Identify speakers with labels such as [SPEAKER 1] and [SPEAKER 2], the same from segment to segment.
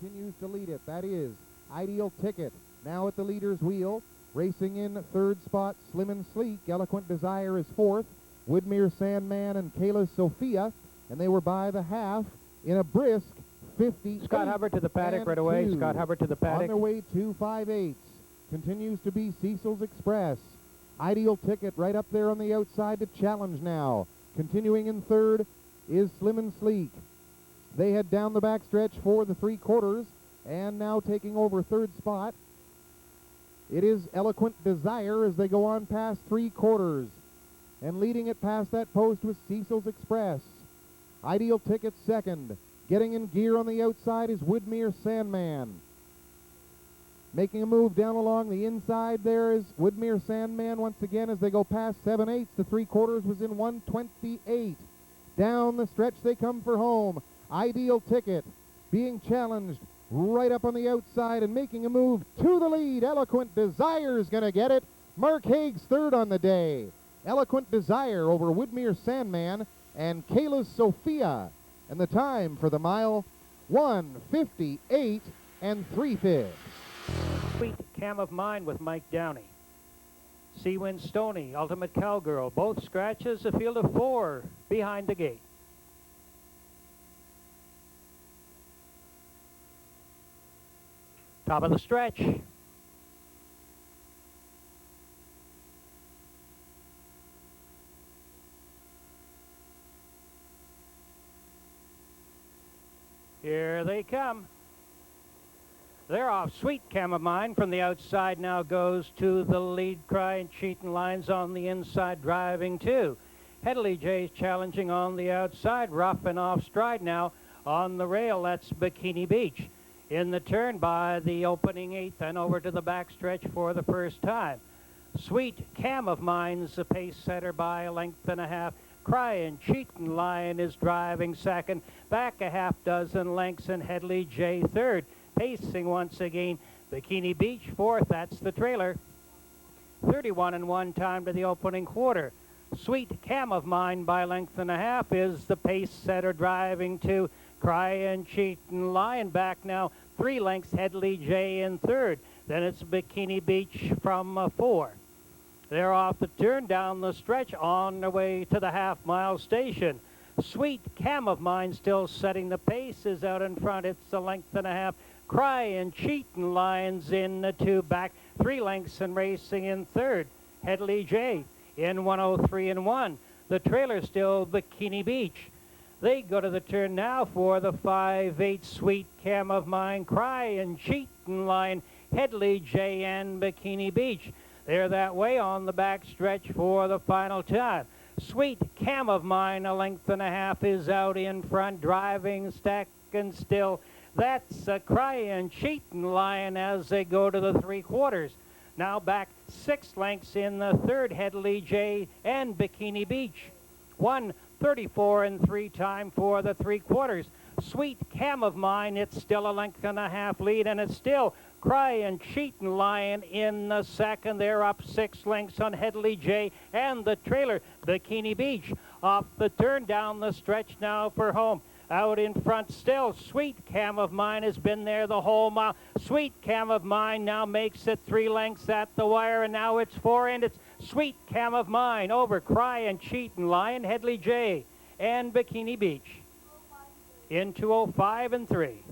[SPEAKER 1] continues to lead it. That is Ideal Ticket, now at the leader's wheel. Racing in third spot, Slim and Sleek. Eloquent Desire is fourth. Woodmere Sandman and Kayla Sophia, and they were by the half in a brisk 50.
[SPEAKER 2] Scott Hubbard to the paddock right away. Scott Hubbard to the paddock.
[SPEAKER 1] On their way, 2.58. Continues to be Cecil's Express. Ideal Ticket right up there on the outside to challenge now. Continuing in third is Slim and Sleek. They head down the backstretch for the 3/4, and now taking over third spot. It is Eloquent Desire as they go on past 3/4. And leading it past that post was Cecil's Express. Ideal Ticket second. Getting in gear on the outside is Woodmere Sandman. Making a move down along the inside there is Woodmere Sandman once again as they go past 7/8. The 3/4 was in 1:28. Down the stretch they come for home. Ideal Ticket being challenged right up on the outside and making a move to the lead. Eloquent Desire is going to get it. Mark Haig's third on the day. Eloquent Desire over Woodmere Sandman and Kayla Sophia. And the time for the mile, 1:58 3/5.
[SPEAKER 2] Sweet Cam of Mine with Mike Downey. Seawind Stoney, Ultimate Cowgirl, both scratches, a field of 4 behind the gate. Top of the stretch. Here they come. They're off. Sweet Cam of Mine from the outside now goes to the lead. Crying Cheatin' Lines on the inside, driving too. Headley J's challenging on the outside, rough and off stride now on the rail. That's Bikini Beach. In the turn by the opening 8th and over to the backstretch for the first time. Sweet Cam of Mine's the pace setter by a length and a half. Crying Cheatin' Lion is driving second. Back a half dozen lengths and Headley J third. Pacing once again. Bikini Beach fourth. That's the trailer. 31-1 time to the opening quarter. Sweet Cam of Mine by length and a half is the pace setter driving to. Crying Cheatin' Lion back now 3 lengths. Headley J in third. Then it's Bikini Beach from 4. They're off the turn down the stretch on their way to the half-mile station. Sweet Cam of Mine still setting the pace is out in front. It's a length and a half. Crying Cheatin' Lions in the 2 back. 3 lengths and racing in third. Headley J in 1:03-1. The trailer still Bikini Beach. They go to the turn now for the 5/8. Sweet Cam of Mine, Crying Cheatin' Lion, Headley J and Bikini Beach. They're that way on the back stretch for the final time. Sweet Cam of Mine, a length and a half, is out in front, driving, stacking still. That's a Crying Cheatin' Lion as they go to the 3/4. Now back 6 lengths in the third, Headley J and Bikini Beach. 1:34-3 time for the 3/4. Sweet Cam of Mine, it's still a length and a half lead, and it's still Crying Cheatin' Lion in the second. They're up 6 lengths on Headley J and the trailer, Bikini Beach. Off the turn down the stretch now for home. Out in front still, Sweet Cam of Mine has been there the whole mile. Sweet Cam of Mine now makes it 3 lengths at the wire, and now it's 4, and it's Sweet Cam of Mine over Crying Cheatin' Lion, Headley J, and Bikini Beach in 2:05-3.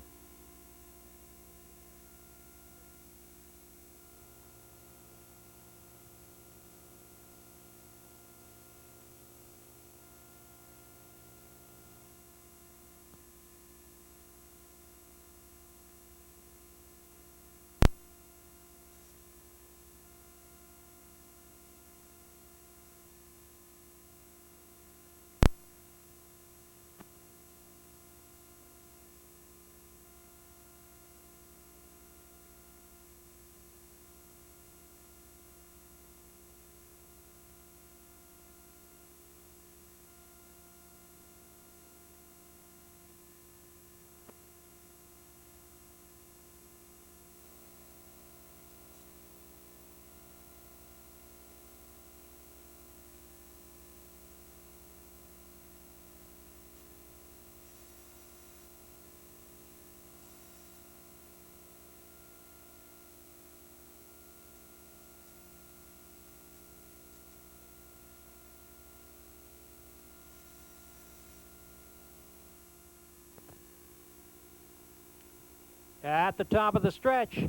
[SPEAKER 2] at the top of the stretch.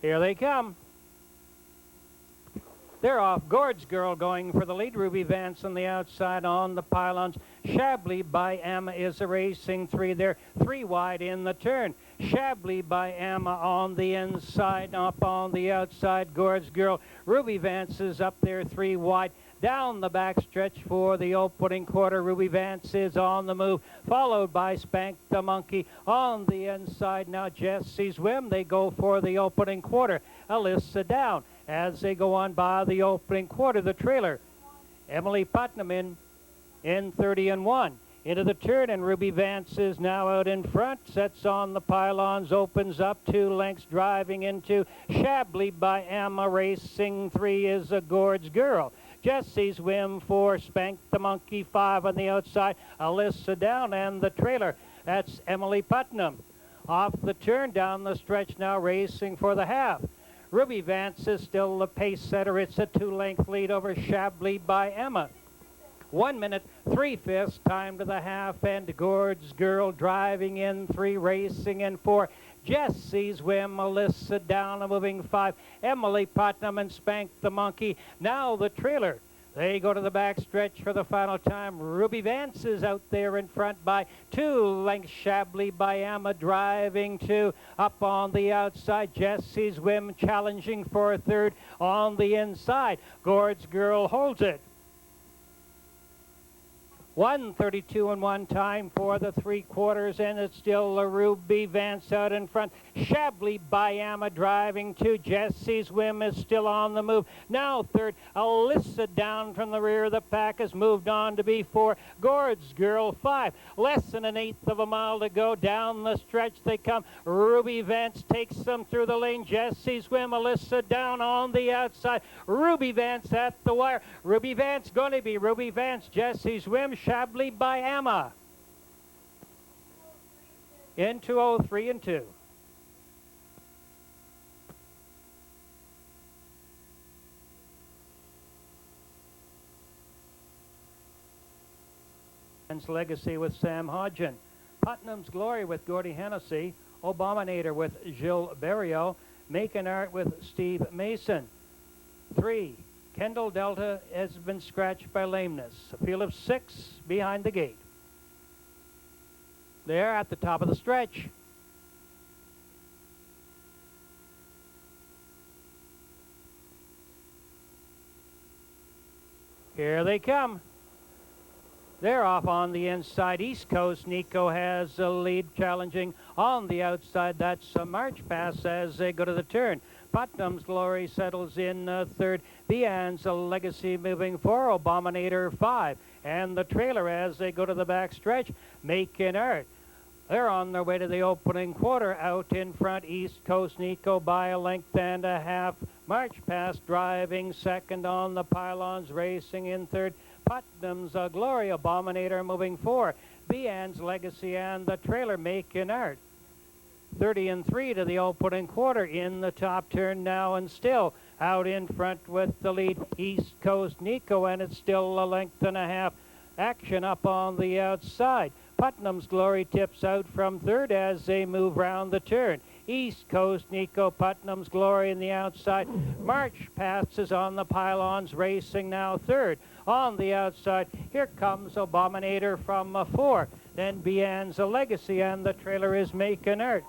[SPEAKER 2] Here they come. They're off. Gord's Girl going for the lead. Ruby Vance on the outside on the pylons. Chablis by Emma is a racing 3 there. 3 wide in the turn. Chablis by Emma on the inside. Up on the outside, Gord's Girl. Ruby Vance is up there 3 wide. Down the back stretch for the opening quarter. Ruby Vance is on the move, followed by Spank the Monkey. On the inside now, Jesse's Whim. They go for the opening quarter. Alyssa down as they go on by the opening quarter. The trailer, Emily Putnam in 30 and 1. Into the turn, and Ruby Vance is now out in front. Sets on the pylons, opens up 2 lengths, driving into Chablis by Emma. Racing 3 is a Gord's Girl. Jesse's Whim 4, Spank the Monkey 5 on the outside. Alyssa down, and the trailer, that's Emily Putnam. Off the turn, down the stretch now, racing for the half. Ruby Vance is still the pace setter. It's a 2-length lead over Chablis by Emma. 1 minute, 3/5 time to the half, and Gord's Girl driving in 3, racing in 4. Jesse's Whim, Alyssa down, a moving 5. Emily Putnam and Spank the Monkey. Now the trailer. They go to the back stretch for the final time. Ruby Vance is out there in front by 2 lengths. Chablis by Emma driving 2. Up on the outside, Jesse's Whim challenging for a 3rd. On the inside, Gord's Girl holds it. 1:32 and 1 time for the 3/4, and it's still a Ruby Vance out in front. Chablis by Emma driving 2. Jesse's Whim is still on the move. Now 3rd. Alyssa down from the rear of the pack has moved on to be 4. Gord's Girl 5. Less than 1/8 of a mile to go. Down the stretch they come. Ruby Vance takes them through the lane. Jesse's Whim, Alyssa down on the outside. Ruby Vance at the wire. Ruby Vance going to be Ruby Vance. Jesse's Whim, Chablis by Emma. In 2:03 and 2. Legacy with Sam Hodgin. Putnam's Glory with Gordy Hennessy. Obaminator with Gilles Berriot. Making Art with Steve Mason. 3. Kendall Delta has been scratched by lameness. A field of 6 behind the gate. They're at the top of the stretch. Here they come. They're off on the inside. East Coast Nico has a lead, challenging on the outside. That's a March Pass as they go to the turn. Putnam's Glory settles in 3rd. Bean's a Legacy moving 4. Obaminator 5. And the trailer as they go to the back stretch. Making Art. They're on their way to the opening quarter. Out in front, East Coast Nico by a length and a half. March Pass driving 2nd on the pylons, racing in 3rd. Putnam's Glory, Obaminator moving 4. Bean's Legacy and the trailer Making Art. 30 and 3 to the opening quarter. In the top turn now, and still out in front with the lead, East Coast Nico, and it's still a length and a half. Action up on the outside. Putnam's Glory tips out from 3rd as they move round the turn. East Coast Nico, Putnam's Glory in the outside. March passes on the pylons, racing now 3rd. On the outside, here comes Obaminator from 4. Then Bean's a Legacy, and the trailer is Making Art.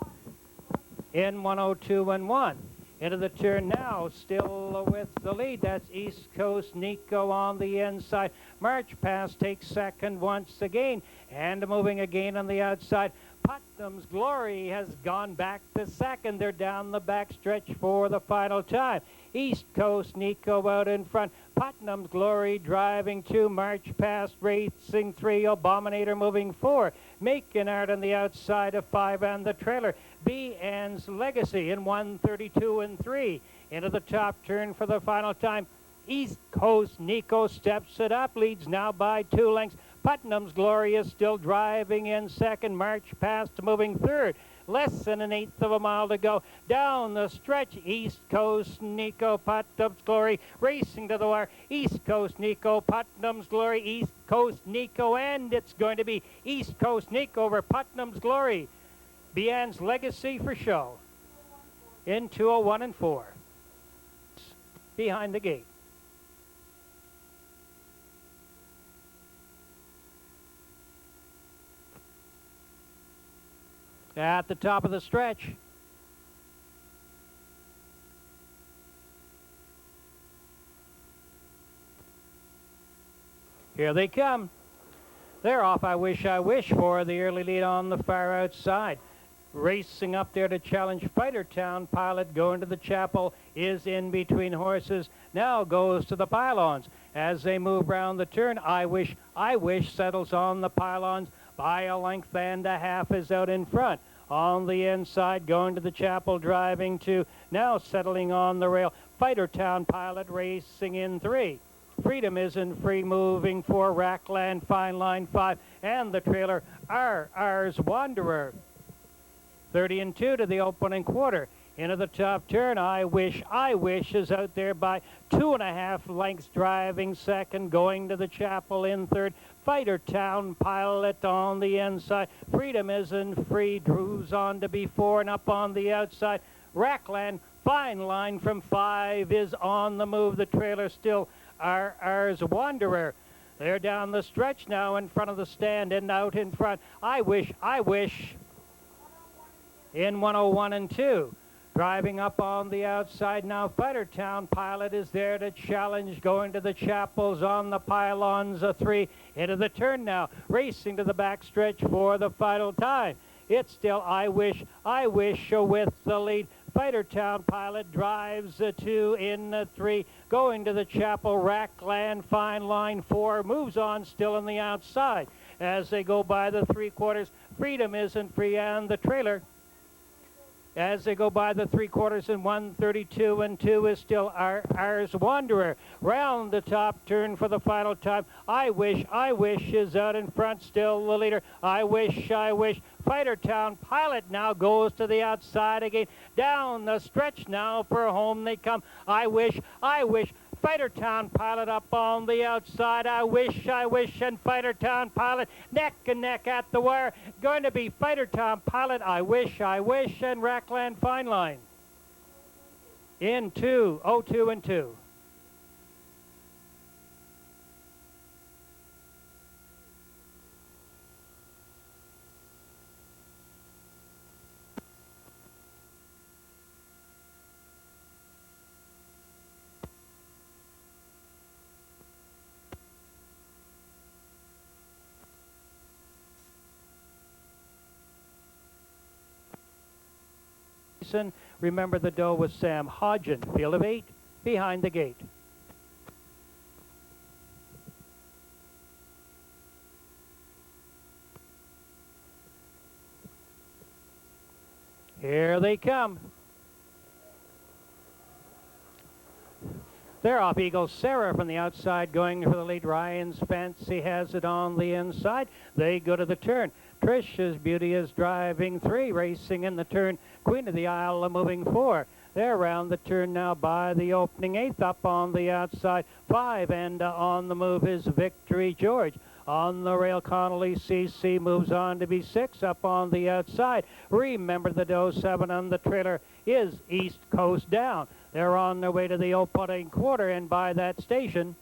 [SPEAKER 2] In 1:02 and 1. Into the turn now, still with the lead. That's East Coast Nico on the inside. March Pass takes 2nd once again, and moving again on the outside. Putnam's Glory has gone back to 2nd. They're down the back stretch for the final time. East Coast Nico out in front. Putnam's Glory driving 2. March Pass racing 3. Obaminator moving 4. Making Art on the outside of 5, and the trailer Bean's Legacy in 1:32 and 3. Into the top turn for the final time. East Coast Nico steps it up, leads now by 2 lengths. Putnam's Glory is still driving in 2nd. March Pass moving 3rd. Less than an eighth of a mile to go. Down the stretch, East Coast Nico Putnam's Glory racing to the wire. East Coast Nico Putnam's Glory, East Coast Nico, and it's going to be East Coast Nico over Putnam's Glory. Bian's Legacy for show. In 2:01 and 4. Behind the gate. At the top of the stretch. Here they come. They're off, I wish, for the early lead on the far outside. Racing up there to challenge Fighter Town. Pilot going to the chapel is in between horses. Now goes to the pylons. As they move round the turn, I wish settles on the pylons by a length and a half, is out in front. On the inside, going to the chapel, driving two. Now settling on the rail. Fighter Town Pilot racing in 3. Freedom Isn't Free moving 4. Rackland Fine Line 5. And the trailer RR's Wanderer. 30 and 2 to the opening quarter. Into the top turn, I wish is out there by 2.5 lengths, driving second, going to the chapel in third. Fighter Town Pilot on the inside. Freedom Isn't Free drews on to be 4 and up on the outside. Rackland Fine Line from 5 is on the move. The trailer still RR's Wanderer. They're down the stretch now in front of the stand and out in front. I wish in 1:01 and 2. Driving up on the outside now, Fighter Town Pilot is there to challenge, going to the chapels on the pylons, a 3. Into the turn now, racing to the backstretch for the final time. It's still I wish with the lead. Fighter Town Pilot drives a 2 in a 3. Going to the chapel, Rackland Fine Line 4 moves on still on the outside. As they go by the 3/4, Freedom Isn't Free and the trailer. As they go by the 3/4 and 1:32 and 2 is still RR's Wanderer. Round the top turn for the final time. I wish is out in front, still the leader. I wish. Fighter Town Pilot now goes to the outside again. Down the stretch now for home they come. I wish. Fighter Town Pilot up on the outside. I wish, and Fighter Town Pilot neck and neck at the wire. Going to be Fighter Town Pilot, I wish, and Rackland Fine Line. In 2:02 and 2. Remember the doe was Sam Hodgen. Field of 8 behind the gate. Here they come. They're off. Eagle Sarah from the outside going for the lead. Ryan's Fancy has it on the inside. They go to the turn. Trish's Beauty is driving 3, racing in the turn. Queen of the Isle moving 4. They're around the turn now by the opening 8th. Up on the outside 5, and on the move is Victory George. On the rail, Connolly CC moves on to be 6. Up on the outside, Remember the Doe 7 on the trailer is East Coast Down. They're on their way to the opening quarter, and by that station,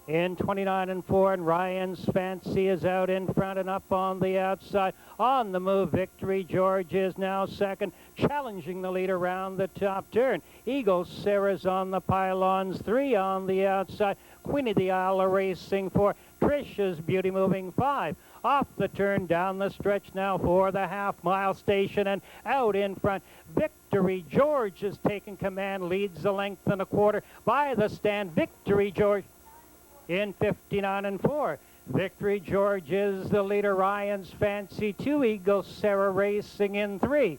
[SPEAKER 2] in 29 and 4, and Ryan's Fancy is out in front and up on the outside. On the move, Victory George is now second, challenging the lead around the top turn. Eagle Sarah's on the pylons, 3 on the outside. Queen of the Isle racing 4. Trish's Beauty moving 5. Off the turn, down the stretch now for the half-mile station, and out in front, Victory George is taking command, leads the length and a quarter by the stand. Victory George in 59 and 4. Victory George is the leader. Ryan's Fancy 2. Eagle Sarah racing in 3.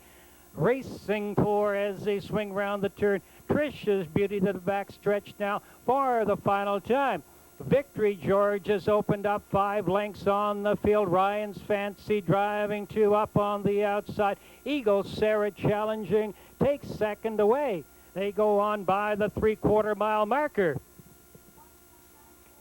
[SPEAKER 2] Racing 4 as they swing round the turn. Trish's Beauty to the back stretch now for the final time. Victory George has opened up 5 lengths on the field. Ryan's Fancy driving 2 up on the outside. Eagle Sarah challenging, takes second away. They go on by the 3/4 mile marker.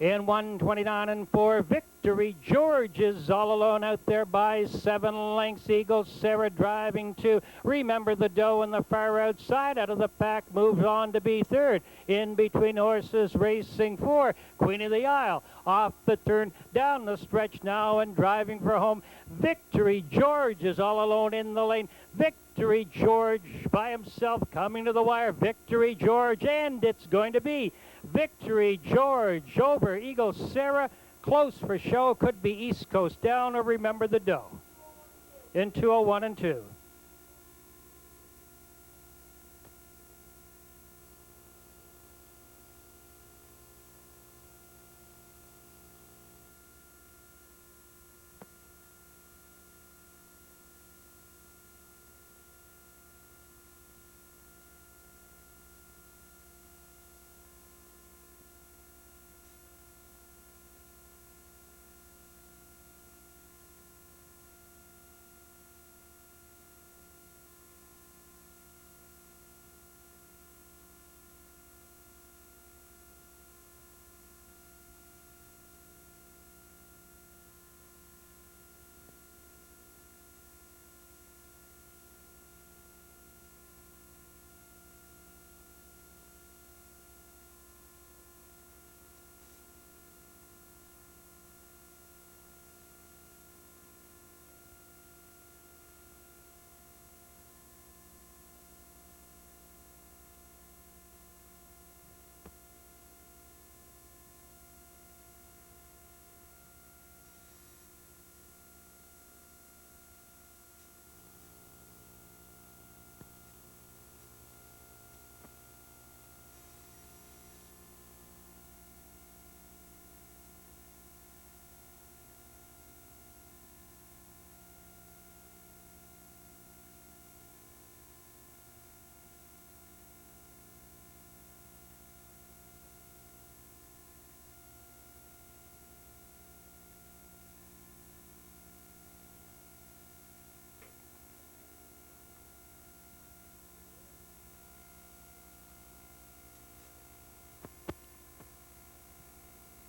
[SPEAKER 2] In 1:29 and 4, Victory George is all alone out there by 7 lengths. Eagle Sarah driving 2. Remember the Doe in the far outside out of the pack moves on to be third. In between horses racing 4. Queen of the Isle off the turn, down the stretch now and driving for home. Victory George is all alone in the lane. Victory George by himself coming to the wire. Victory George, and it's going to be Victory George over Eagle Sarah. Close for show. Could be East Coast down or Remember the Doe in 2:01 and 2.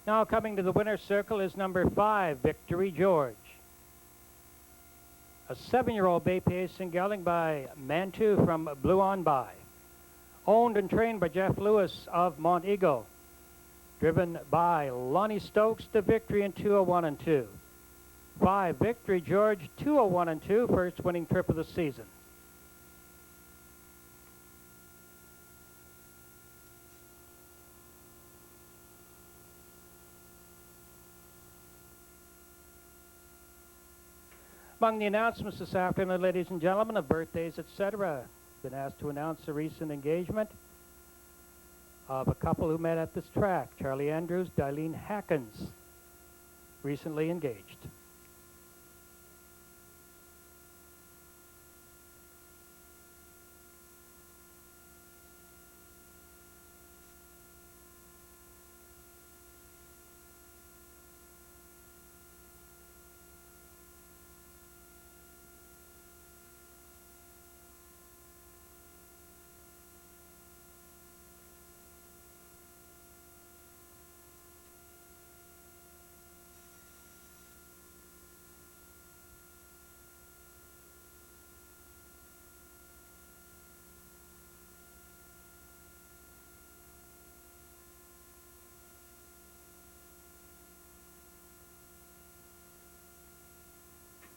[SPEAKER 2] Now coming to the winner's circle is number 5, Victory George. A 7-year-old bay pacing gelding by Mantu from Blue On By. Owned and trained by Jeff Lewis of Mont Eagle. Driven by Lonnie Stokes to victory in 2:01 and 2. 5, Victory George, 2:01 and 2, first winning trip of the season. Among the announcements this afternoon, ladies and gentlemen, of birthdays, etc., been asked to announce a recent engagement of a couple who met at this track, Charlie Andrews, Dailene Hackens, recently engaged.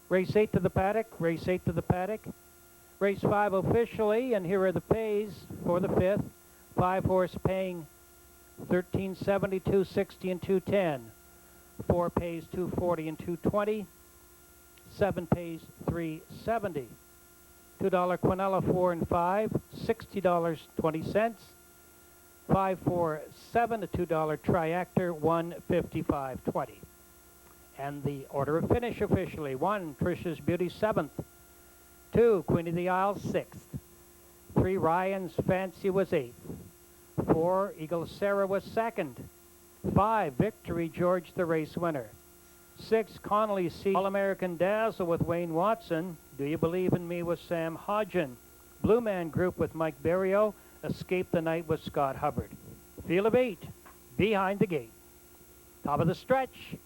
[SPEAKER 2] Race 8 to the paddock, race 8 to the paddock. Race 5 officially, and here are the pays for the 5th. 5 horse paying $13.70, $2.60, and $2.10. 4 pays $2.40 and $2.20. 7 pays $3.70. $2 Quinella 4 and 5, $60.20. 5, 4, 7, a $2 Triactor, $155.20. And the order of finish officially: 1, Trish's Beauty 7th. 2, Queen of the Isle 6th. 3, Ryan's Fancy was 8th. 4, Eagle Sarah was 2nd. 5, Victory George, the race winner. 6, Connolly C. All-American Dazzle with Wayne Watson. Do You Believe in Me with Sam Hodgen. Blue Man Group with Mike Berrio. Escape the Night with Scott Hubbard. Field of 8, Behind the Gate. Top of the stretch.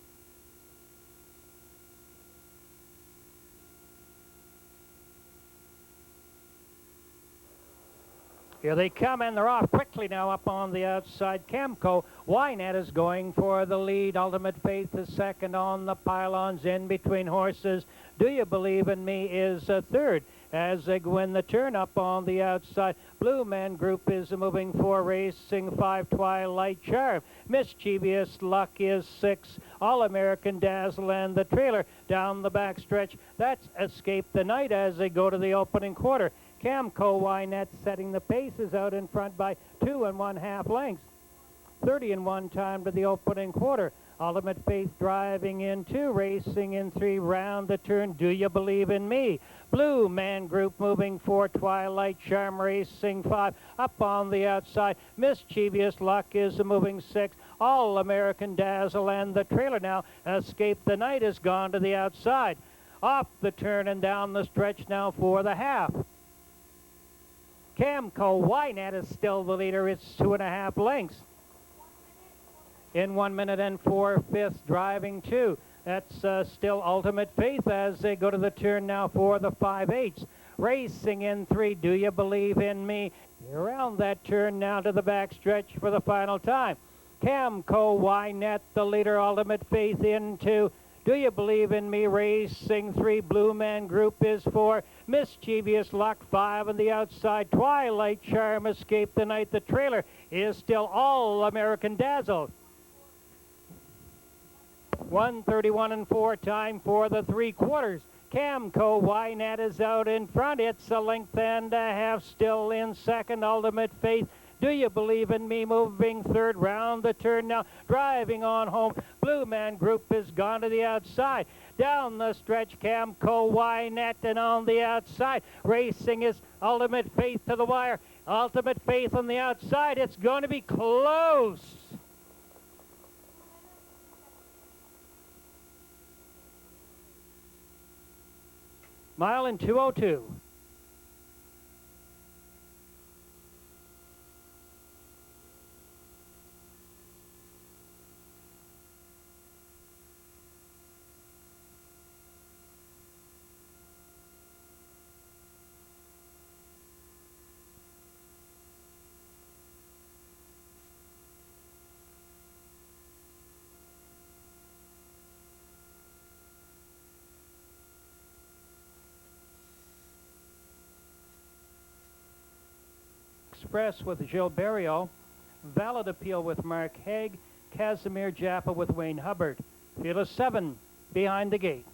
[SPEAKER 2] Here they come, and they're off quickly now up on the outside. Camco Wynette is going for the lead. Ultimate Faith is second on the pylons in between horses. Do You Believe in Me is third as they go in the turn up on the outside. Blue Man Group is moving for Racing 5, Twilight Charm. Mischievous Luck is 6. All-American Dazzle and the trailer down the back stretch. That's Escape the Night as they go to the opening quarter. Camco Wynette setting the paces out in front by 2 1/2 lengths. 30 1 time to the opening quarter. Ultimate Faith driving in 2, Racing in 3, round the turn. Do You Believe in Me? Blue Man Group moving for Twilight Charm, Racing 5 up on the outside. Mischievous Luck is moving 6. All-American Dazzle and the trailer now. Escape the Night has gone to the outside. Off the turn and down the stretch now for the half. Camco Wynette is still the leader. It's 2 1/2 lengths. In 1 minute and 4/5, driving 2. That's still Ultimate Faith as they go to the turn now for the 5/8. Racing in 3, Do You Believe in Me? Around that turn now to the back stretch for the final time. Camco Wynette, the leader. Ultimate Faith in 2. Do You Believe in Me? Racing 3. Blue Man Group is 4. Mischievous Luck 5 on the outside. Twilight Charm, Escape the Night. The trailer is still All-American Dazzle. 1:31 4 time for the 3/4. Camco Wynette is out in front. It's a length and a half still in second. Ultimate Faith. Do You Believe in Me moving third, round the turn now, driving on home. Blue Man Group has gone to the outside. Down the stretch, Camco Wynette, and on the outside, Racing is Ultimate Faith to the wire. Ultimate Faith on the outside. It's going to be close. Mile in 2:02. Express with Gilles Berriot, Valid Appeal with Mark Haig, Casimir Jaffa with Wayne Hubbard. Field of 7, Behind the Gate.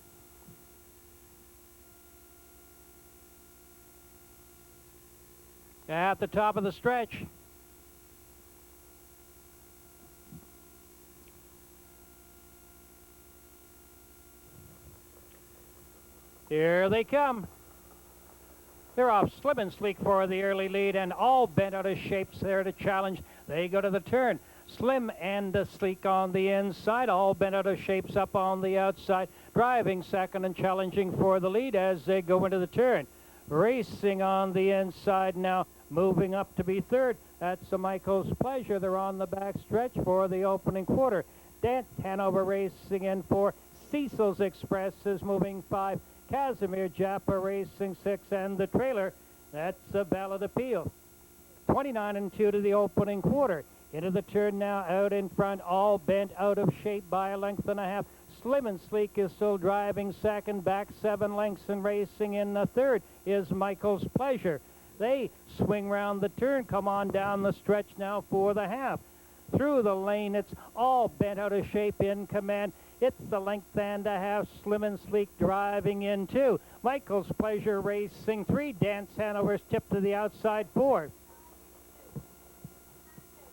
[SPEAKER 2] At the top of the stretch. Here they come. They're off Slim and Sleek for the early lead, and all bent out of shapes there to challenge. They go to the turn. Slim and Sleek on the inside, all bent out of shapes up on the outside. Driving second and challenging for the lead as they go into the turn. Racing on the inside now, moving up to be third. That's a Michael's Pleasure. They're on the back stretch for the opening quarter. Dant Hanover racing in 4. Cecil's Express is moving 5. Casimir Jaffa racing 6, and the trailer, that's a Valid Appeal. 29 2 to the opening quarter. Into the turn now, out in front, all bent out of shape by a length and a half. Slim and Sleek is still driving second, back 7 lengths, and racing in the third is Michael's Pleasure. They swing round the turn, come on down the stretch now for the half. Through the lane, it's all bent out of shape in command. It's the length and a half. Slim and Sleek driving in 2. Michael's Pleasure racing 3. Dance Hanover's tipped to the outside 4.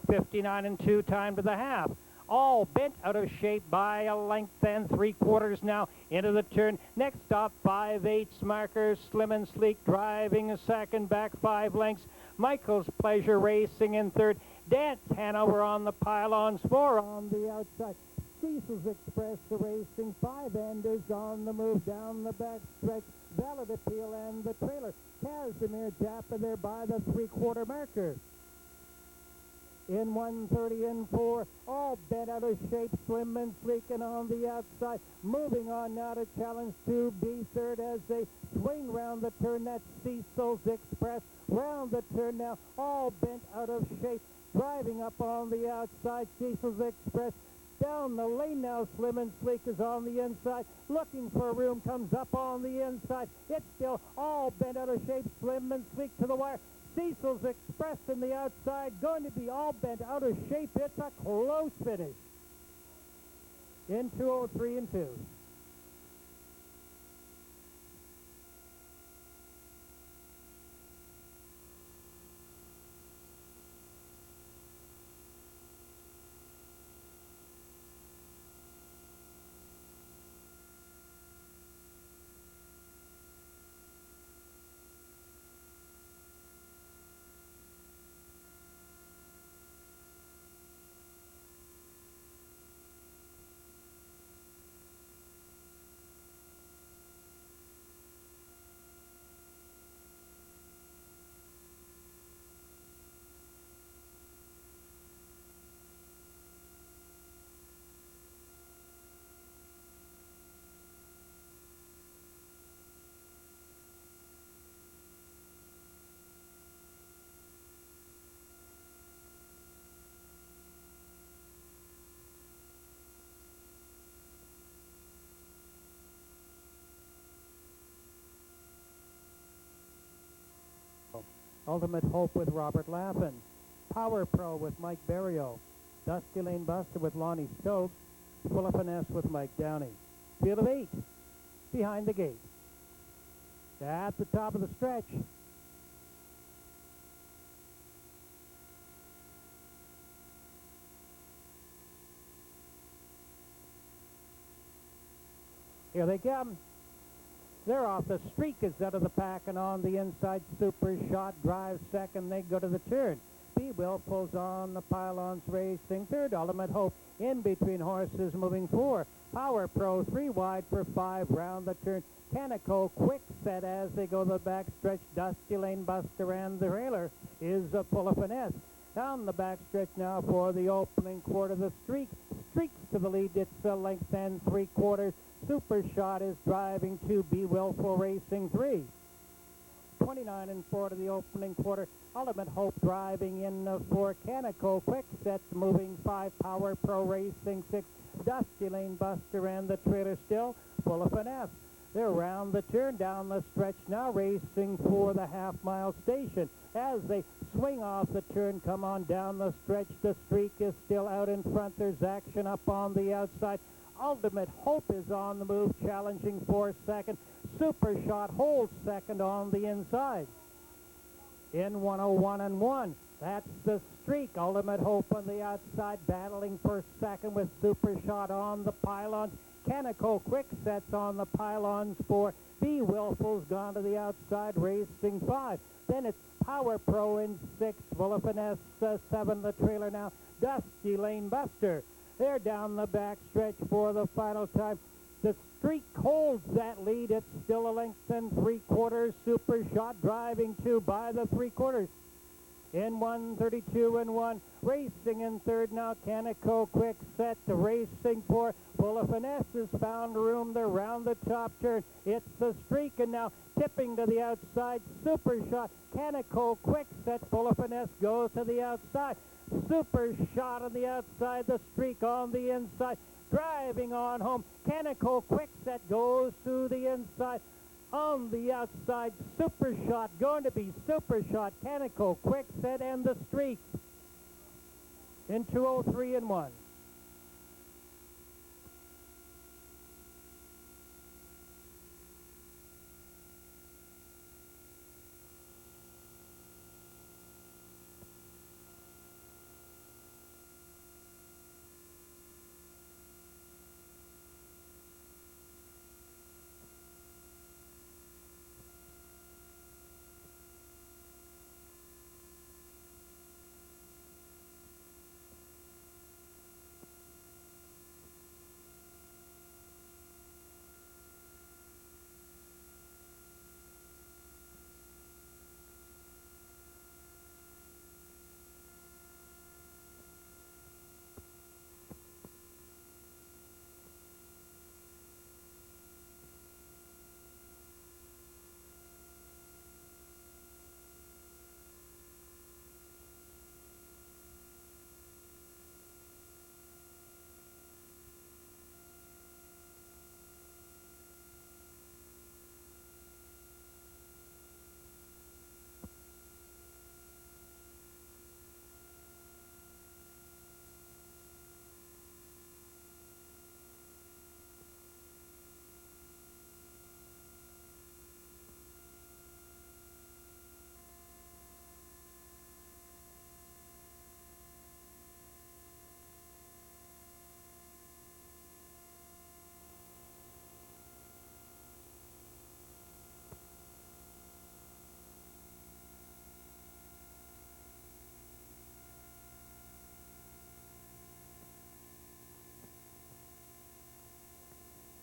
[SPEAKER 2] 59 2 time to the half. All bent out of shape by a length and 3/4 now into the turn. Next stop, 5/8 markers. Slim and Sleek driving a second, back 5 lengths. Michael's Pleasure racing in third. Dance Hanover on the pylons, 4 on the outside. Cecil's Express, the racing 5 enders on the move down the back stretch. Valid Appeal and the trailer. Casimir Jaffa there by the 3/4 marker. In 1:30 and 4, all bent out of shape, Slim and Sleek, and on the outside. Moving on now to challenge to be third as they swing round the turn. That's Cecil's Express. Round the turn now, all bent out of shape. Driving up on the outside, Cecil's Express. Down the lane now, Slim and Sleek is on the inside. Looking for room, comes up on the inside. It's still all bent out of shape, Slim and Sleek to the wire. Cecil's Express in the outside, going to be all bent out of shape. It's a close finish. In 2:03 and 2. Ultimate Hope with Robert Laffin. Power Pro with Mike Barrio. Dusty Lane Buster with Lonnie Stokes. Full of Finesse with Mike Downey. Field of 8 behind the gate. At the top of the stretch. Here they come. They're off. The Streak is out of the pack, and on the inside, Super Shot drives second. They go to the turn. Be Willful's on the pylons racing third. Ultimate Hope in between horses moving 4. Power Pro 3 wide for 5 round the turn. Canico Quick Set as they go the back stretch. Dusty Lane Buster and the trailer is Full of Finesse. Down the back stretch now for the opening quarter. The Streak streaks to the lead. It's a length and 3/4. Super Shot is driving 2. Be Willful racing 3. 29 and 4 to the opening quarter. Ultimate Hope driving in 4. Canico Quick Sets moving 5. Power Pro racing 6. Dusty Lane Buster and the trailer still Full of Finesse. They're around the turn down the stretch now, racing for the half-mile station. As they swing off the turn, come on down the stretch. The Streak is still out in front. There's action up on the outside. Ultimate Hope is on the move, challenging for second. Super Shot holds second on the inside. In 1:01 and 1, that's the Streak. Ultimate Hope on the outside, battling for second with Super Shot on the pylons. Canico Quick Sets on the pylons for Be Willful's gone to the outside, racing 5. Then it's Power Pro in 6, Full of Finesse 7, the trailer now. Dusty Lane Buster. They're down the back stretch for the final time. The Streak holds that lead. It's still a length and 3/4. Super Shot driving 2 by the 3/4. In 1:32 and 1, racing in third now. Canico Quick Set, racing 4. Full of Finesse has found room. They're round the top turn. It's the Streak, and now tipping to the outside. Super Shot. Canico Quick Set. Full of Finesse goes to the outside. Super Shot on the outside. The Streak on the inside. Driving on home. Canico Quick Set goes to the inside. On the outside, Super Shot, going to be Super Shot, Canico Quick Set, and the Streak in 2:03 and 1.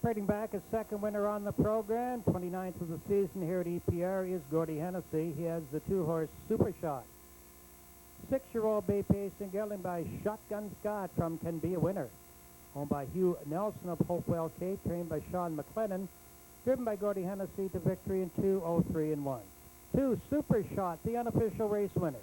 [SPEAKER 2] Trading back a second winner on the program, 29th of the season here at EPR, is Gordy Hennessy. He has the 2-horse Super Shot. 6-year-old Bay Pacing, gelding by Shotgun Scott from Can Be a Winner. Owned by Hugh Nelson of Hopewell Cape, trained by Sean McLennan. Driven by Gordy Hennessy to victory in 2:03-1. 2, Super Shot, the unofficial race winner.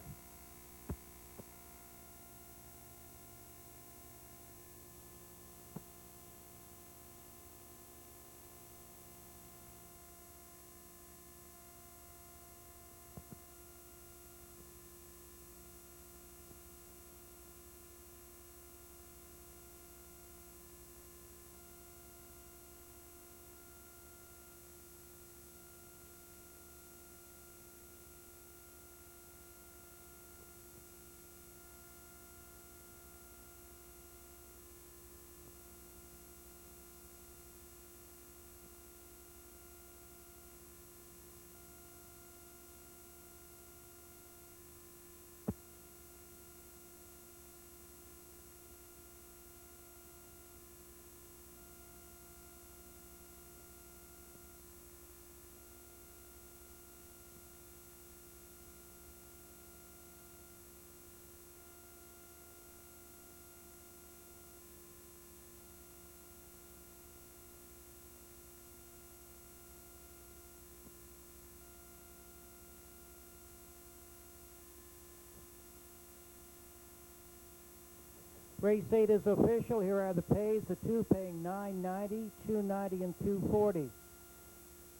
[SPEAKER 2] Race 8 is official. Here are the pays. The 2 paying $9.90, $2.90, and $2.40.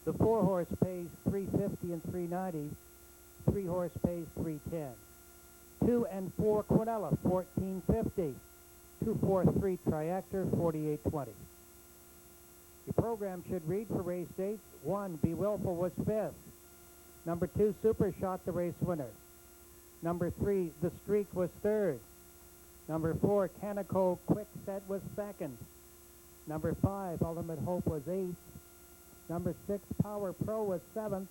[SPEAKER 2] The 4-horse pays $3.50 and $3.90. 3-horse pays $3.10. 2 and 4 Quinella, $14.50. 2, 4, 3 Triactor, $48.20. Your program should read for race 8. 1, Be Willful was 5th. Number 2, Super Shot, the race winner. Number 3, The Streak was 3rd. Number 4, Canico Quick Set was 2nd. Number 5, Ultimate Hope was 8th. Number 6, Power Pro was 7th.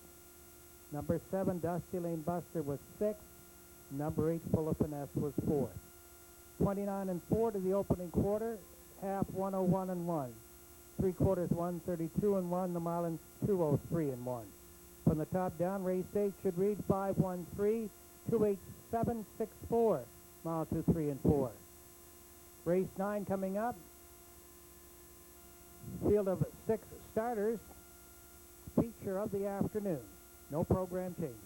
[SPEAKER 2] Number 7, Dusty Lane Buster was 6th. Number 8, Full of Finesse was 4th. 29 and 4 to the opening quarter, half 101-1. 3/4 132-1, the mile in 203-1. From the top down, race 8 should read 513, 28764. Mile 2, 3, and 4. Race 9 coming up. Field of 6 starters. Feature of the afternoon. No program changes.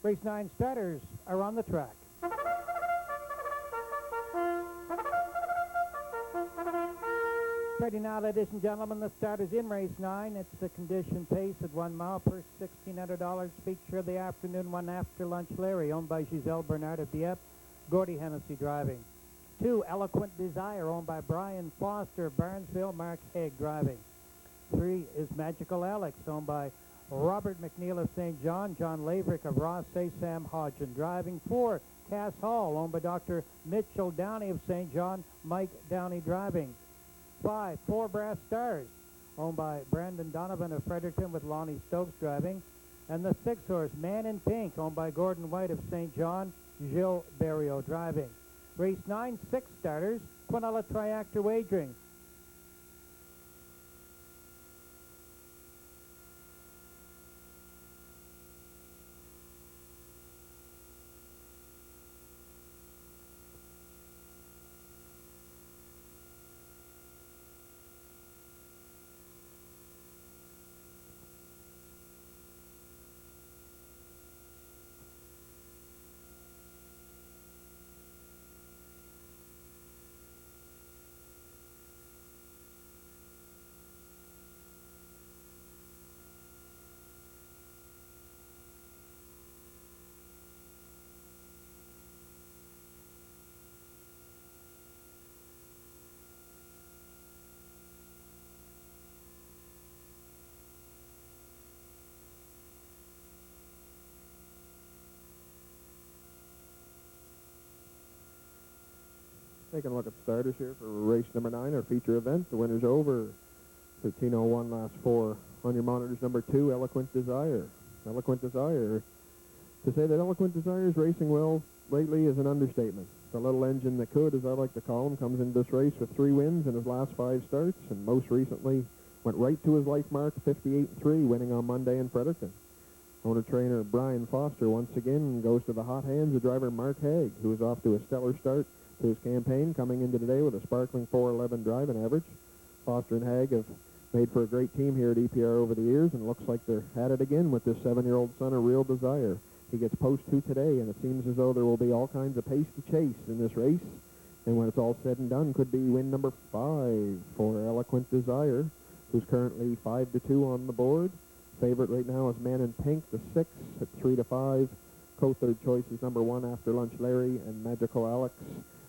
[SPEAKER 2] Race 9 starters are on the track. Ready now, ladies and gentlemen, the starters in race 9. It's the condition pace at 1 mile per $1,600. Feature of the afternoon, one After Lunch Larry, owned by Giselle Bernard of Dieppe. Gordy Hennessy driving. 2, Eloquent Desire, owned by Brian Foster, Barnesville, Mark Haig driving. 3 is Magical Alex, owned by Robert McNeil of St. John, John Laverick of Rossay, Sam Hodgin driving. 4, Cass Hall, owned by Dr. Mitchell Downey of St. John, Mike Downey driving. 5, 4 Brass Stars, owned by Brandon Donovan of Fredericton with Lonnie Stokes driving. And the 6 horse, Man in Pink, owned by Gordon White of St. John, Gilles Berriot driving. Race 9, 6 starters, Quinella Triactor wagering.
[SPEAKER 3] Taking a look at starters here for race number 9, our feature event. The winner's over. 13:01 last 4. On your monitors, number 2, Eloquent Desire. Eloquent Desire. To say that Eloquent Desire is racing well lately is an understatement. The little engine that could, as I like to call him, comes into this race with 3 wins in his last 5 starts, and most recently went right to his life mark, 58-3, winning on Monday in Fredericton. Owner-trainer Brian Foster once again goes to the hot hands of driver Mark Haig, who is off to a stellar start to his campaign, coming into today with a sparkling 4.11 driving average. Foster and Haig have made for a great team here at EPR over the years, and looks like they're at it again with this 7-year-old son of Real Desire. He gets post 2 today, and it seems as though there will be all kinds of pace to chase in this race. And when it's all said and done, could be win number 5 for Eloquent Desire, who's currently 5-2 on the board. Favorite right now is Man in Pink, the 6 at 3-5. Co-third choice is number 1, After Lunch Larry, and Magical Alex.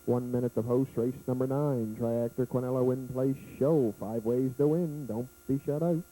[SPEAKER 3] 1 minute of host, race number 9. Triactor Quinella Win Place Show. 5 ways to win. Don't be shut out.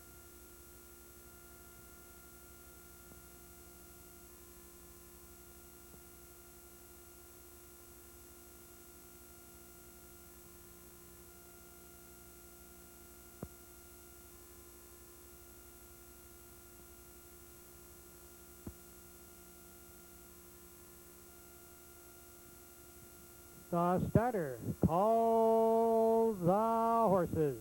[SPEAKER 2] The starter, Call the Horses.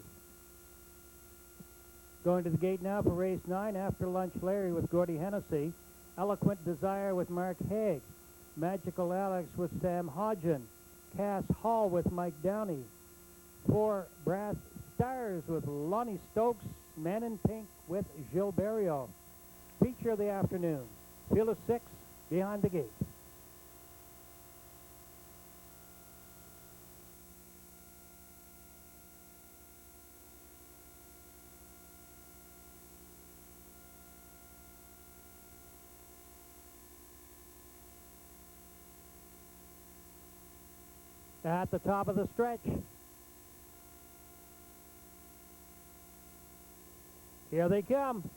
[SPEAKER 2] Going to the gate now for race 9, After Lunch Larry with Gordy Hennessy. Eloquent Desire with Mark Haig. Magical Alex with Sam Hodgin. Cass Hall with Mike Downey. 4 Brass Stars with Lonnie Stokes. Man in Pink with Gilles Berriot. Feature of the afternoon, field of 6 behind the gate. At the top of the stretch. Here they come.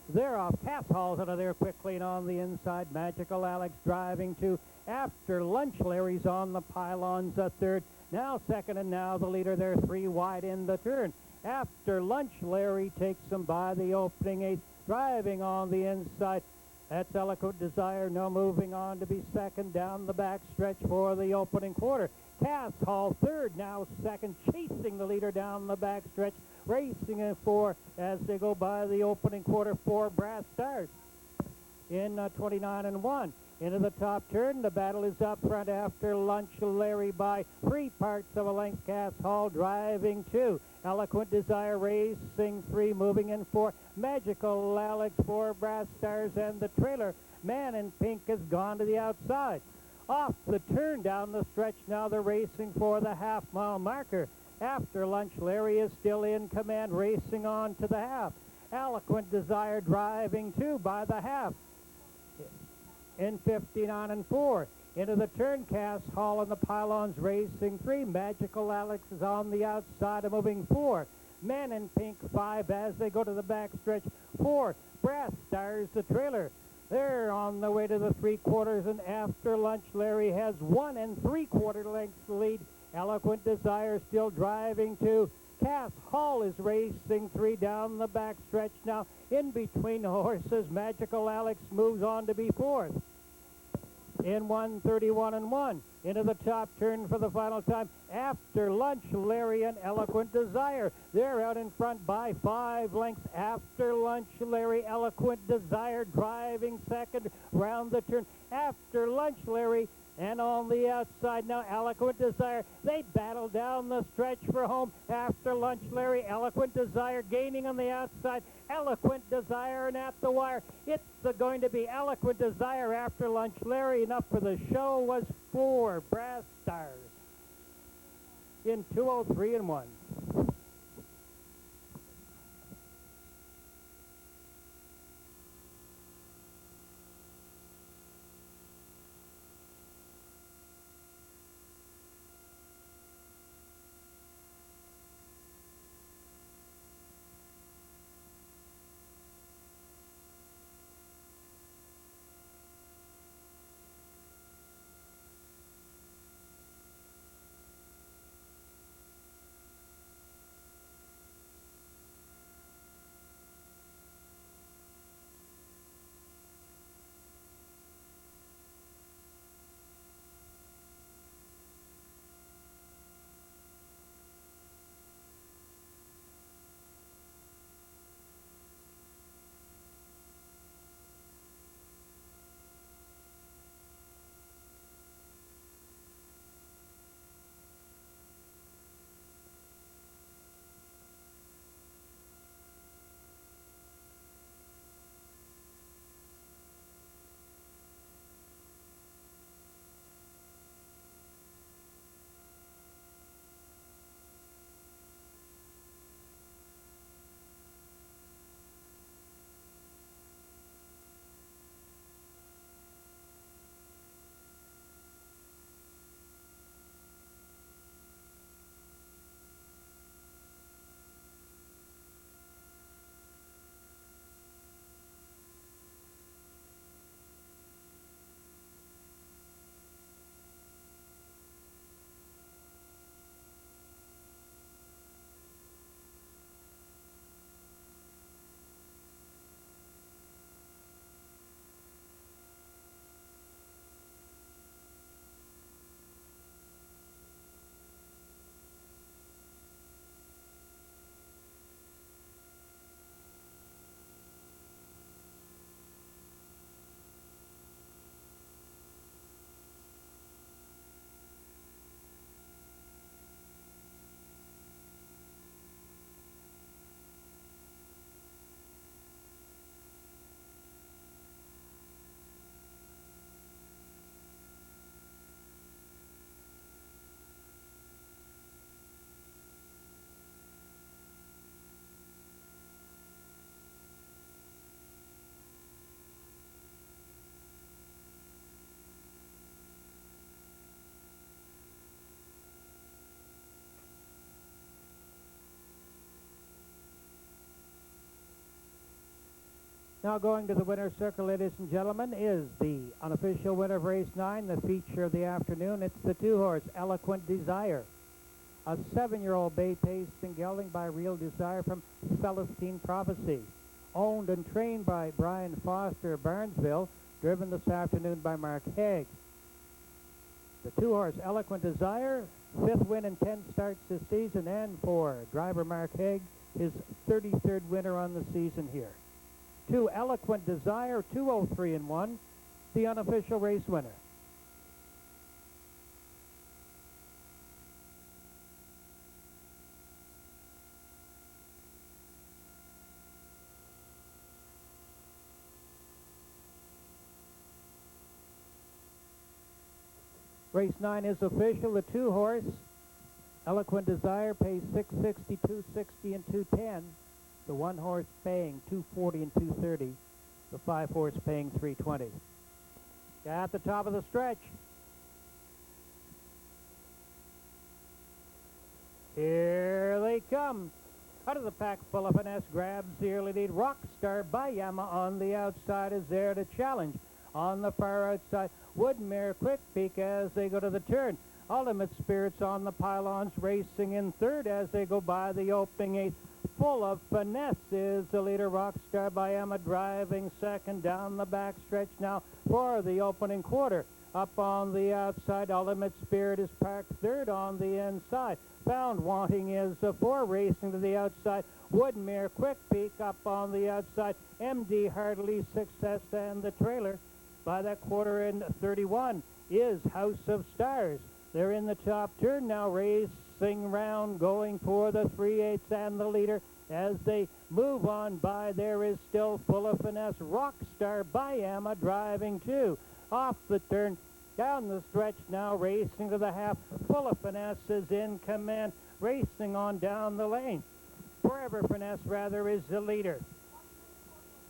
[SPEAKER 2] They're off. Cass Hall's out of there quickly, and on the inside, Magical Alex driving to After Lunch Larry's on the pylons at third. Now second, and now the leader. They're 3 wide in the turn. After Lunch Larry takes them by the opening 8, driving on the inside. That's Eloquent Desire, now moving on to be second down the back stretch for the opening quarter. Cass Hall third, now second, chasing the leader down the back stretch, racing in 4 as they go by the opening quarter. 4 Brass Stars. in 29 and 1. Into the top turn, the battle is up front after lunch. Larry by 3/4 of a length. Cass Hall driving 2. Eloquent Desire racing 3, moving in 4. Magical Alex 4, Brass Stars, and the trailer. Man in Pink has gone to the outside. Off the turn down the stretch now, they're racing for the half-mile marker. After lunch, Larry is still in command, racing on to the half. Eloquent Desire driving 2 by the half. In 59 and 4. Into the turn, Cass Hall and the pylons racing 3. Magical Alex is on the outside of moving 4. Men in Pink 5 as they go to the back stretch. 4. Brass Stars, the trailer. They're on the way to the 3/4, and after lunch, Larry has 1 3/4 lengths lead. Eloquent Desire still driving 2. Cass Hall is racing 3 down the back stretch now. In between the horses, Magical Alex moves on to be 4th. In 1:31 and 1. Into the top turn for the final time. After lunch, Larry and Eloquent Desire. They're out in front by 5 lengths. After lunch, Larry, Eloquent Desire driving second round the turn. After lunch, Larry, and on the outside now, Eloquent Desire. They battle down the stretch for home. After lunch, Larry, Eloquent Desire gaining on the outside. Eloquent Desire, and at the wire, it's going to be Eloquent Desire after lunch, Larry, and up for the show was 4 Brass Stars in 2:03 and 1. Now going to the winner's circle, ladies and gentlemen, is the unofficial winner of race 9, the feature of the afternoon. It's the 2-horse Eloquent Desire, a 7-year-old bay-paced and gelding by Real Desire from Celestine Prophecy, owned and trained by Brian Foster of Barnesville, driven this afternoon by Mark Haig. The 2-horse Eloquent Desire, 5th win in 10 starts this season, and for driver Mark Haig, his 33rd winner on the season here. 2, Eloquent Desire, 203-1, the unofficial race winner. Race 9 is official. The 2-horse, Eloquent Desire, pays $660, $260, and $210. The 1-horse paying $240 and $230. The 5-horse paying $320. At the top of the stretch. Here they come. Out of the pack, Full of Finesse grabs the early lead. Rockstar Bayama on the outside is there to challenge. On the far outside, Woodmere Quick Peak as they go to the turn. Ultimate Spirits on the pylons racing in third as they go by the opening 8. Full of Finesse is the leader. Rockstar Bayama driving second down the back stretch now for the opening quarter. Up on the outside, Ultimate Spirit is parked third on the inside. Found Wanting is the 4 racing to the outside. Woodmere Quick Peak up on the outside. MD Hardly Success and the trailer. By that quarter in 31 is House of Stars. They're in the top turn now, racing round, going for the 3/8 and the leader. As they move on by, there is still Full of Finesse. Rockstar Bayama driving 2. Off the turn, down the stretch now, racing to the half. Full of Finesse is in command, racing on down the lane. Forever Finesse, rather, is the leader.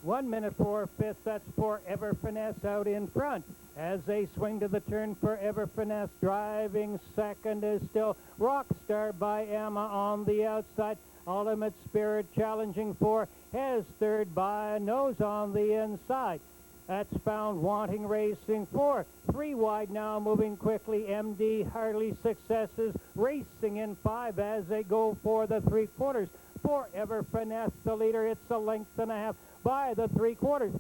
[SPEAKER 2] 1 minute 4/5, that's Forever Finesse out in front. As they swing to the turn, Forever Finesse driving second is still Rockstar Bayama on the outside. Ultimate Spirit challenging 4, has third by Nose on the inside. That's Found Wanting racing 4. 3 wide now, moving quickly. MD Hardly Successes racing in 5 as they go for the 3/4. Forever Finesse, the leader. It's a length and a half by the 3/4.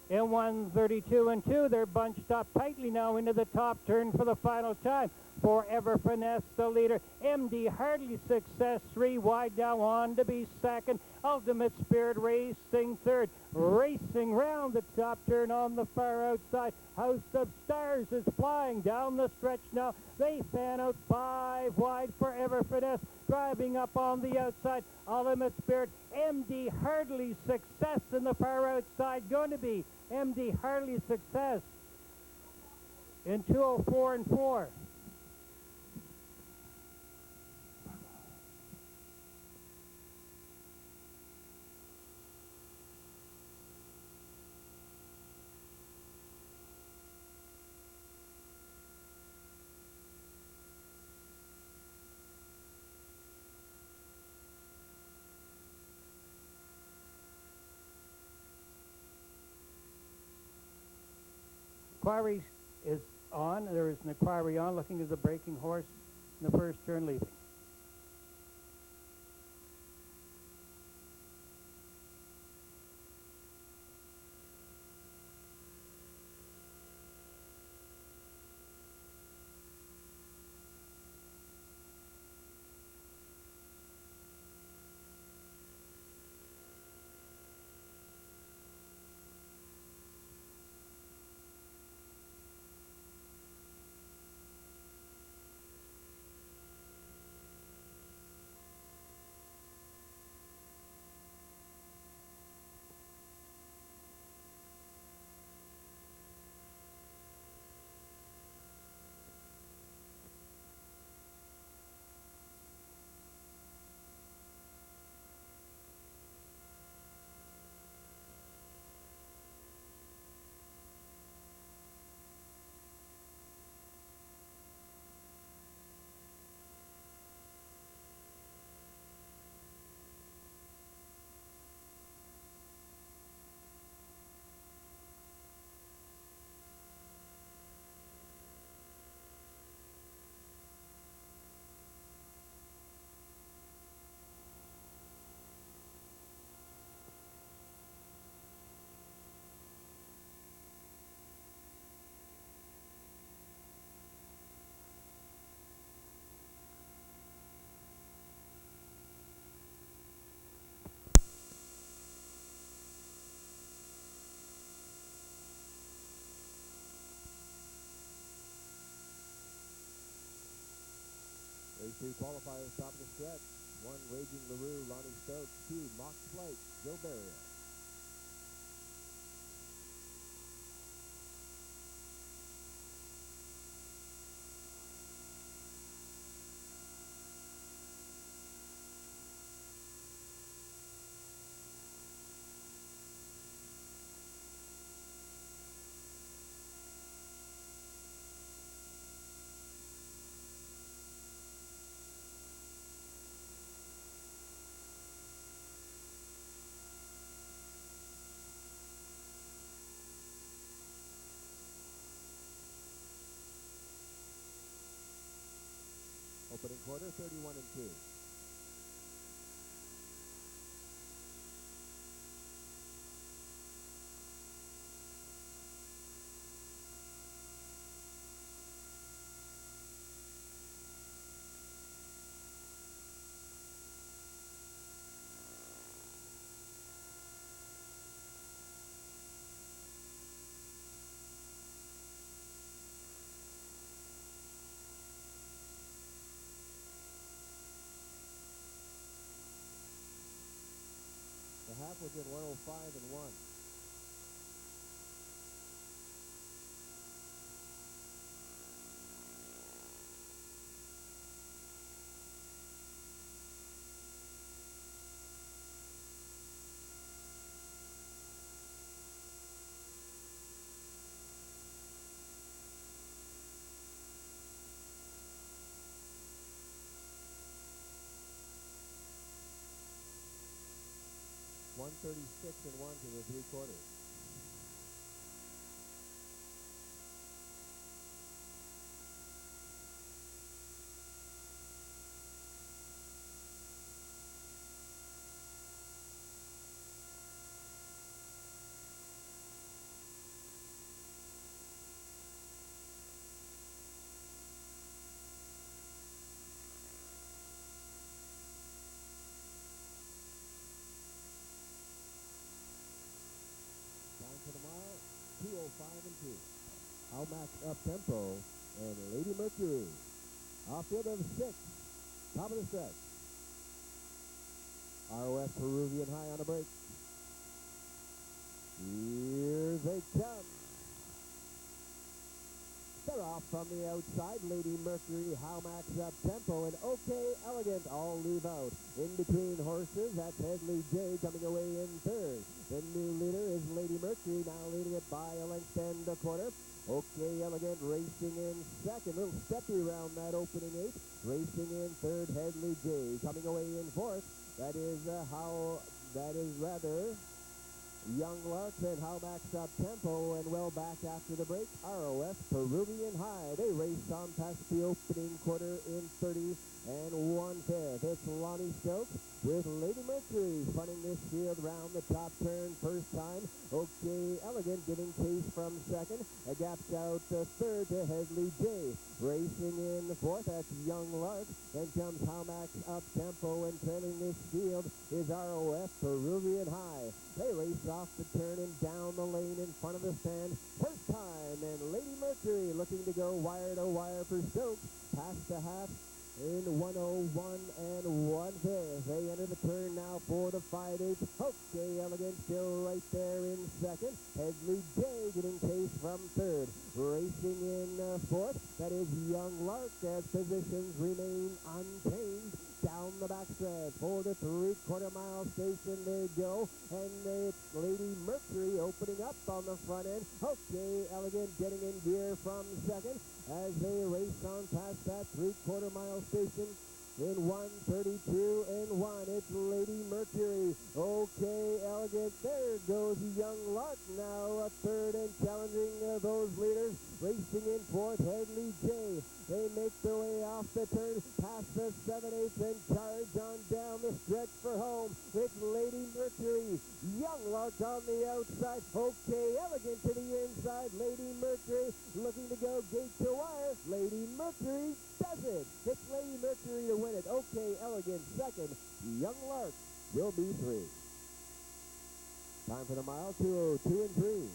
[SPEAKER 2] In 1:32 and 2, they're bunched up tightly now into the top turn for the final time. Forever Finesse, the leader. MD Hardly Success, 3 wide now, on to be second. Ultimate Spirit racing third. Racing round the top turn on the far outside. House of Stars is flying down the stretch now. They fan out 5 wide. Forever Finesse driving up on the outside. Ultimate Spirit. MD Hardly Success in the far outside. Going to be MD Hardly Success in 2:04 and 4. Inquiry is on. There is an inquiry on, looking at the breaking horse in the first turn leaving.
[SPEAKER 4] two qualifiers, top of the stretch. 1, Raging LaRue, Lonnie Stokes. 2, Mock Flight, Joe Barrier. Opening quarter, 31 and 2. The half was in 105 and 1. $136 and 1 to the 3 quarters. To the mile, 2:05 and 2. Almax up tempo and Lady Mercury. Outfield of 6. Top of the stretch. ROS Peruvian High on a break. Here they come. They're off from the outside. Lady Mercury, Howmax up tempo, and OK Elegant all leave out. In between horses, that's Headley J coming away in third. The new leader is Lady Mercury, now leading it by a length and a quarter. OK Elegant racing in second. Little steppy around that opening 8. Racing in third, Headley J coming away in fourth. That is Young Larks and Howmax up tempo, and well back after the break, ROS Peruvian High. They race on past the opening quarter in 30 and 1/5. It's Lonnie Stokes with Lady Mercury fronting this field round the top turn first time. OK Elegant giving chase from second. A gaps out third to Headley J. Racing in the fourth, that's Young Lark. Then comes Howmax up tempo, and trailing this field is ROS Peruvian High. They race off the turn and down the lane in front of the stand first time, and Lady Mercury looking to go wire to wire for Stokes. Past the half in 1:01 and 1/5. They enter the turn now for the 5/8. OK Elegant still right there in second. Headley J getting chase from third. Racing in fourth, that is Young Lark, as positions remain unchanged. Down the backstretch for the 3/4 mile station they go, and it's Lady Mercury opening up on the front end. OK Elegant getting in gear from second as they race on past that 3/4 mile station in 1:32 and 1. It's Lady Mercury. OK Elegant, there goes Young Lark now third and challenging those leaders. Racing in fourth, Headley J. They make their way off the turn, past the 7/8 and charge on down the stretch for home. It's Lady Mercury. Young Lark on the outside. OK Elegant to the inside. Lady Mercury looking to go gate to wire. Lady Mercury does it. It's Lady Mercury to win it. OK Elegant second. Young Lark will be 3. Time for the mile, 2:02 and 3.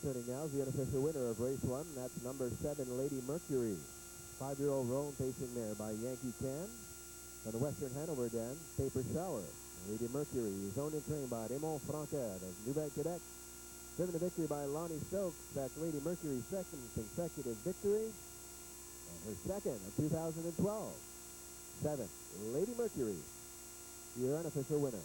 [SPEAKER 4] Turning now is the unofficial winner of race 1. That's number 7, Lady Mercury. 5-year-old roan pacing there by Yankee Can. On the Western Hanover Den, Paper Shower. Lady Mercury is owned and trained by Raymond Francaire of Nouvelle Quebec. Driven to victory by Lonnie Stokes. That's Lady Mercury's second consecutive victory. And her second of 2012. 7, Lady Mercury, your unofficial winner.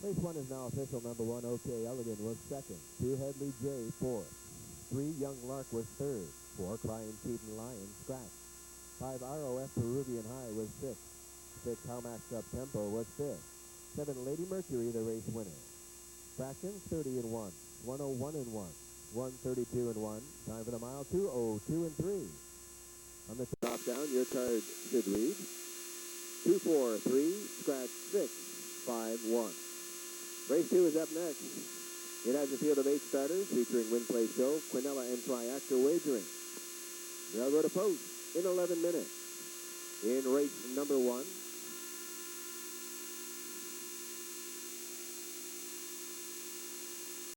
[SPEAKER 4] Race 1 is now official. Number 1, OK Elegant, was second. 2, Headley J, fourth. 3, Young Lark was third. 4, Crying Cheatin' Lion, scratch. 5, ROF Peruvian High was sixth. 6, How Maxed Up Tempo was fifth. 7, Lady Mercury, the race winner. Fractions 30 and 1, 101 and 1, 132 and 1. Time for the mile, 2:02 and 3. On the drop down, your card should read 243, scratch 6, 5, 1. Race 2 is up next. It has a field of 8 starters featuring Win Play Show, Quinella, and Triactor Wagering. They'll go to post in 11 minutes. In race number 1,